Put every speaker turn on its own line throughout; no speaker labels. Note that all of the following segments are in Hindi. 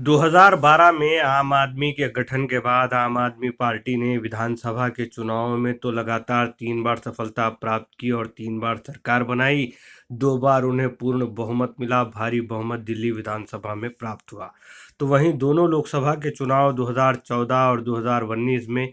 2012 में आम आदमी के गठन के बाद आम आदमी पार्टी ने विधानसभा के चुनाव में तो लगातार 3 बार सफलता प्राप्त की और 3 बार सरकार बनाई। 2 बार उन्हें पूर्ण बहुमत मिला, भारी बहुमत दिल्ली विधानसभा में प्राप्त हुआ। तो वहीं दोनों लोकसभा के चुनाव 2014 और 2019 में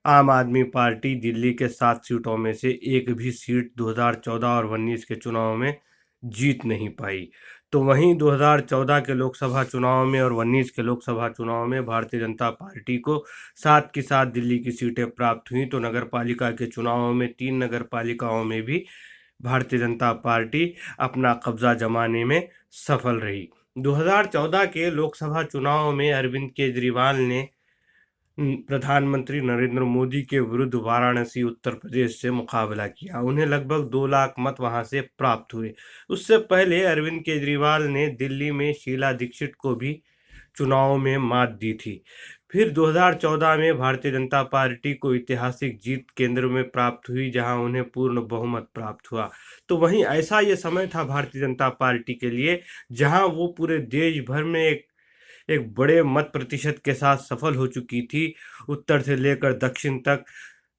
आम आदमी पार्टी दिल्ली के 7 सीटों में से एक भी सीट 2014 और 19 के चुनाव में जीत नहीं पाई। तो वहीं 2014 के लोकसभा चुनाव में और 19 के लोकसभा चुनाव में भारतीय जनता पार्टी को 7 की 7 दिल्ली की सीटें प्राप्त हुई। तो नगर पालिका के चुनावों में 3 नगर पालिकाओं में भी भारतीय जनता पार्टी अपना कब्जा जमाने में सफल रही। 2014 के लोकसभा चुनाव में अरविंद केजरीवाल ने प्रधानमंत्री नरेंद्र मोदी के विरुद्ध वाराणसी उत्तर प्रदेश से मुकाबला किया। उन्हें लगभग 2 लाख मत वहां से प्राप्त हुए। उससे पहले अरविंद केजरीवाल ने दिल्ली में शीला दीक्षित को भी चुनाव में मात दी थी। फिर 2014 में भारतीय जनता पार्टी को ऐतिहासिक जीत केंद्र में प्राप्त हुई, जहां उन्हें पूर्ण बहुमत प्राप्त हुआ। तो वहीं ऐसा ये समय था भारतीय जनता पार्टी के लिए, जहां वो पूरे देश भर में एक बड़े मत प्रतिशत के साथ सफल हो चुकी थी। उत्तर से लेकर दक्षिण तक,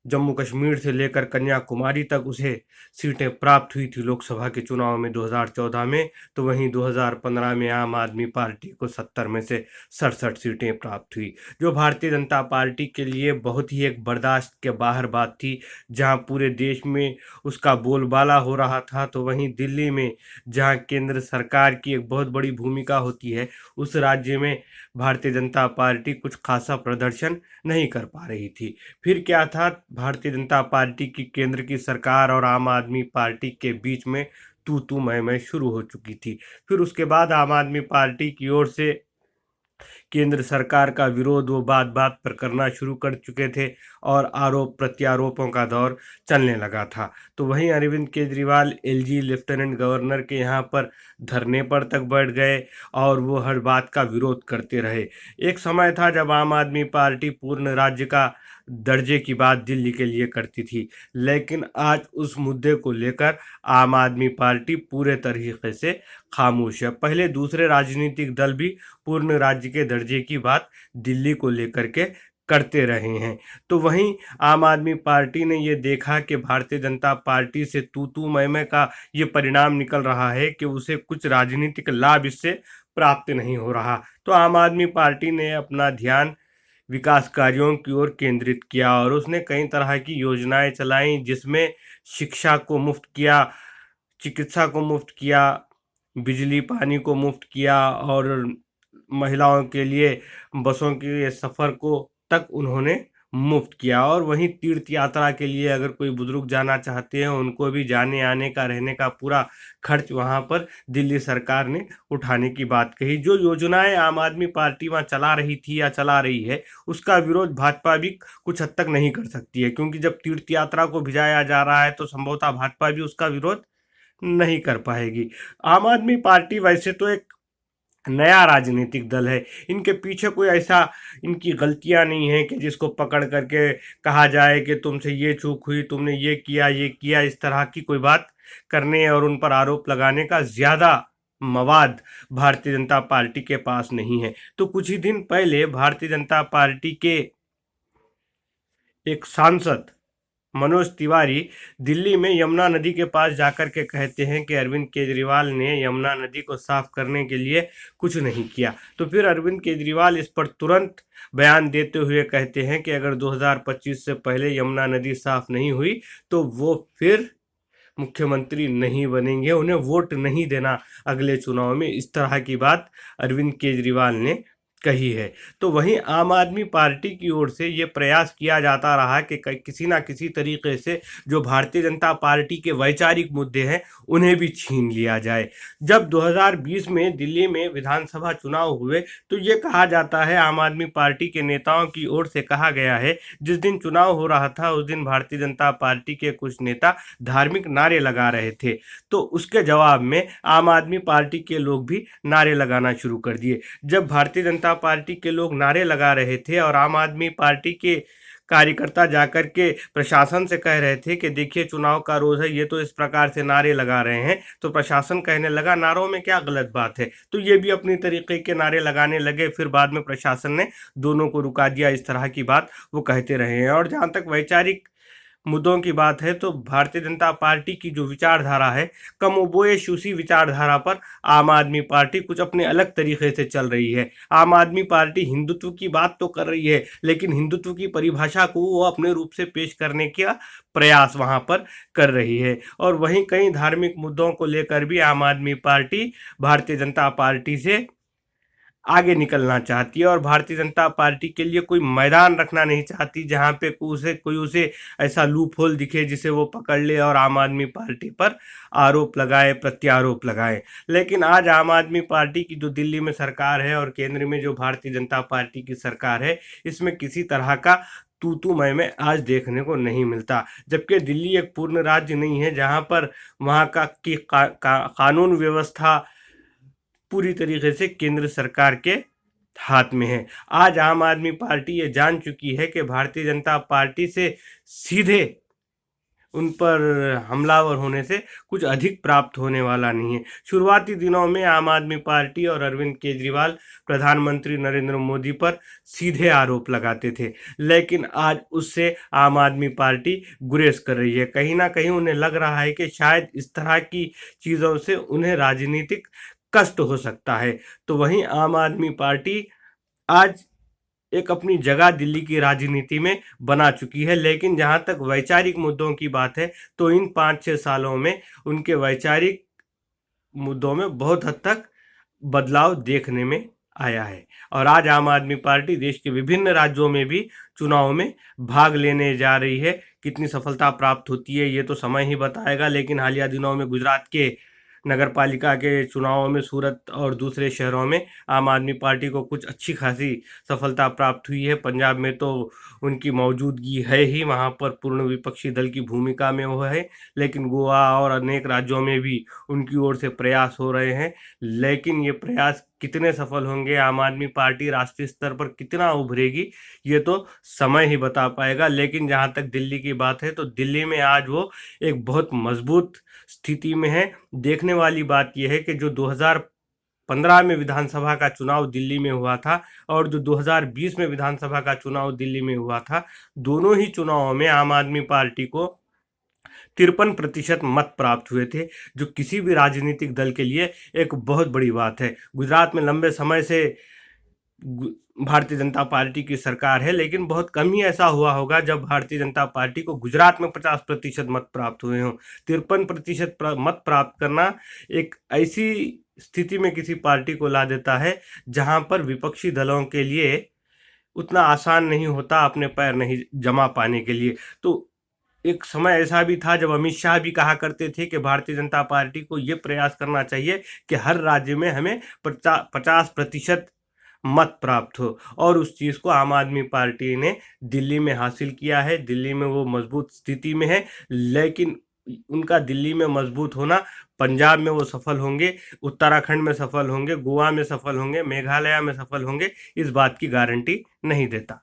जम्मू कश्मीर से लेकर कन्याकुमारी तक उसे सीटें प्राप्त हुई थी लोकसभा के चुनाव में 2014 में। तो वहीं 2015 में आम आदमी पार्टी को 70 में से 67 सीटें प्राप्त हुई, जो भारतीय जनता पार्टी के लिए बहुत ही एक बर्दाश्त के बाहर बात थी। जहां पूरे देश में उसका बोलबाला हो रहा था, तो वहीं दिल्ली में, जहां केंद्र सरकार की एक बहुत बड़ी भूमिका होती है, उस राज्य में भारतीय जनता पार्टी कुछ खासा प्रदर्शन नहीं कर पा रही थी। फिर क्या था, भारतीय जनता पार्टी की केंद्र की सरकार और आम आदमी पार्टी के बीच में तू मैं शुरू हो चुकी थी। फिर उसके बाद आम आदमी पार्टी की ओर से केंद्र सरकार का विरोध वो बात बात पर करना शुरू कर चुके थे और आरोप प्रत्यारोपों का दौर चलने लगा था। तो वहीं Arvind Kejriwal LG lieutenant governor के यहाँ पर धरने पर तक बैठ गए और वो हर बात का विरोध करते रहे। एक समय था जब आम आदमी पार्टी पूर्ण राज्य का दर्जे की बात दिल्ली के लिए करती थी, लेकिन आज उस मुद्दे को लेकर आम आदमी पार्टी पूरे तरीके से खामोश है। पहले दूसरे राजनीतिक दल भी पूर्ण राज्य के दर्जे की बात दिल्ली को लेकर के करते रहे हैं। तो वहीं आम आदमी पार्टी ने ये देखा कि भारतीय जनता पार्टी से तू मैं का ये परिणाम निकल रहा है कि उसे कुछ राजनीतिक लाभ इससे प्राप्त नहीं हो रहा। तो आम आदमी पार्टी ने अपना ध्यान विकास कार्यों की ओर केंद्रित किया और उसने कई तरह की योजनाएं चलाई, जिसमें शिक्षा को मुफ्त किया, चिकित्सा को मुफ्त किया, बिजली पानी को मुफ्त किया और महिलाओं के लिए बसों के सफ़र को तक उन्होंने मुफ्त किया। और वहीं तीर्थ यात्रा के लिए अगर कोई बुजुर्ग जाना चाहते हैं, उनको भी जाने आने का रहने का पूरा खर्च वहां पर दिल्ली सरकार ने उठाने की बात कही। जो योजनाएं आम आदमी पार्टी वहां चला रही थी या चला रही है, उसका विरोध भाजपा भी कुछ हद तक नहीं कर सकती है, क्योंकि जब तीर्थ यात्रा को भिजाया जा रहा है तो संभवतः भाजपा भी उसका विरोध नहीं कर पाएगी। आम आदमी पार्टी वैसे तो एक नया राजनीतिक दल है, इनके पीछे कोई ऐसा इनकी गलतियां नहीं है कि जिसको पकड़ करके कहा जाए कि तुमसे ये चूक हुई, तुमने ये किया। इस तरह की कोई बात करने और उन पर आरोप लगाने का ज़्यादा मवाद भारतीय जनता पार्टी के पास नहीं है। तो कुछ ही दिन पहले भारतीय जनता पार्टी के एक सांसद मनोज तिवारी दिल्ली में यमुना नदी के पास जाकर के कहते हैं कि अरविंद केजरीवाल ने यमुना नदी को साफ करने के लिए कुछ नहीं किया। तो फिर अरविंद केजरीवाल इस पर तुरंत बयान देते हुए कहते हैं कि अगर 2025 से पहले यमुना नदी साफ नहीं हुई तो वो फिर मुख्यमंत्री नहीं बनेंगे, उन्हें वोट नहीं देना अगले चुनाव में। इस तरह की बात अरविंद केजरीवाल ने कही है। तो वहीं आम आदमी पार्टी की ओर से ये प्रयास किया जाता रहा कि किसी ना किसी तरीके से जो भारतीय जनता पार्टी के वैचारिक मुद्दे हैं उन्हें भी छीन लिया जाए। जब 2020 में दिल्ली में विधानसभा चुनाव हुए तो ये कहा जाता है, आम आदमी पार्टी के नेताओं की ओर से कहा गया है, जिस दिन चुनाव हो रहा था उस दिन भारतीय जनता पार्टी के कुछ नेता धार्मिक नारे लगा रहे थे। तो उसके जवाब में आम आदमी पार्टी के लोग भी नारे लगाना शुरू कर दिए। जब भारतीय जनता पार्टी के लोग नारे लगा रहे थे और आम आदमी पार्टी के कार्यकर्ता जाकर के प्रशासन से कह रहे थे कि देखिए चुनाव का रोज है, ये तो इस प्रकार से नारे लगा रहे हैं, तो प्रशासन कहने लगा नारों में क्या गलत बात है, तो ये भी अपनी तरीके के नारे लगाने लगे। फिर बाद में प्रशासन ने दोनों को रुका दिया। इस तरह की बात वो कहते रहे हैं। और जहाँ तक वैचारिक मुद्दों की बात है तो भारतीय जनता पार्टी की जो विचारधारा है, कमोबेश उसी विचारधारा पर आम आदमी पार्टी कुछ अपने अलग तरीके से चल रही है। आम आदमी पार्टी हिंदुत्व की बात तो कर रही है, लेकिन हिंदुत्व की परिभाषा को वो अपने रूप से पेश करने का प्रयास वहां पर कर रही है। और वहीं कई धार्मिक मुद्दों को लेकर भी आम आदमी पार्टी भारतीय जनता पार्टी से आगे निकलना चाहती है और भारतीय जनता पार्टी के लिए कोई मैदान रखना नहीं चाहती जहां पे कोई उसे ऐसा लूप होल दिखे जिसे वो पकड़ ले और आम आदमी पार्टी पर आरोप लगाए, प्रत्यारोप लगाए। लेकिन आज आम आदमी पार्टी की जो दिल्ली में सरकार है और केंद्र में जो भारतीय जनता पार्टी की सरकार है, इसमें किसी तरह का तू तू मैं आज देखने को नहीं मिलता। जबकि दिल्ली एक पूर्ण राज्य नहीं है जहां पर वहां कानून व्यवस्था पूरी तरीके से केंद्र सरकार के हाथ में है। आज आम आदमी पार्टी ये जान चुकी है कि भारतीय जनता पार्टी से सीधे उन पर हमलावर होने से कुछ अधिक प्राप्त होने वाला नहीं है। शुरुआती दिनों में आम आदमी पार्टी और अरविंद केजरीवाल प्रधानमंत्री नरेंद्र मोदी पर सीधे आरोप लगाते थे, लेकिन आज उससे आम आदमी पार्टी गुरेज कर रही है। कहीं ना कहीं उन्हें लग रहा है कि शायद इस तरह की चीज़ों से उन्हें राजनीतिक कष्ट हो सकता है। तो वहीं आम आदमी पार्टी आज एक अपनी जगह दिल्ली की राजनीति में बना चुकी है। लेकिन जहां तक वैचारिक मुद्दों की बात है तो इन 5-6 सालों में उनके वैचारिक मुद्दों में बहुत हद तक बदलाव देखने में आया है। और आज आम आदमी पार्टी देश के विभिन्न राज्यों में भी चुनाव में भाग लेने जा रही है। कितनी सफलता प्राप्त होती है ये तो समय ही बताएगा, लेकिन हालिया दिनों में गुजरात के नगर पालिका के चुनावों में सूरत और दूसरे शहरों में आम आदमी पार्टी को कुछ अच्छी खासी सफलता प्राप्त हुई है। पंजाब में तो उनकी मौजूदगी है ही, वहाँ पर पूर्ण विपक्षी दल की भूमिका में वो है। लेकिन गोवा और अनेक राज्यों में भी उनकी ओर से प्रयास हो रहे हैं। लेकिन ये प्रयास कितने सफल होंगे, आम आदमी पार्टी राष्ट्रीय स्तर पर कितना उभरेगी, ये तो समय ही बता पाएगा। लेकिन जहाँ तक दिल्ली की बात है तो दिल्ली में आज वो एक बहुत मजबूत स्थिति में है। देखने वाली बात यह है कि जो 2015 में विधानसभा का चुनाव दिल्ली में हुआ था और जो 2020 में विधानसभा का चुनाव दिल्ली में हुआ था, दोनों ही चुनावों में आम आदमी पार्टी को 53% मत प्राप्त हुए थे, जो किसी भी राजनीतिक दल के लिए एक बहुत बड़ी बात है। गुजरात में लंबे समय से भारतीय जनता पार्टी की सरकार है, लेकिन बहुत कम ही ऐसा हुआ होगा जब भारतीय जनता पार्टी को गुजरात में 50% मत प्राप्त हुए हों। 53% मत प्राप्त करना एक ऐसी स्थिति में किसी पार्टी को ला देता है जहां पर विपक्षी दलों के लिए उतना आसान नहीं होता अपने पैर नहीं जमा पाने के लिए। तो एक समय ऐसा भी था जब अमित शाह भी कहा करते थे कि भारतीय जनता पार्टी को ये प्रयास करना चाहिए कि हर राज्य में हमें 50% मत प्राप्त हो, और उस चीज़ को आम आदमी पार्टी ने दिल्ली में हासिल किया है। दिल्ली में वो मजबूत स्थिति में है, लेकिन उनका दिल्ली में मजबूत होना, पंजाब में वो सफल होंगे, उत्तराखंड में सफल होंगे, गोवा में सफल होंगे, मेघालय में सफल होंगे, इस बात की गारंटी नहीं देता।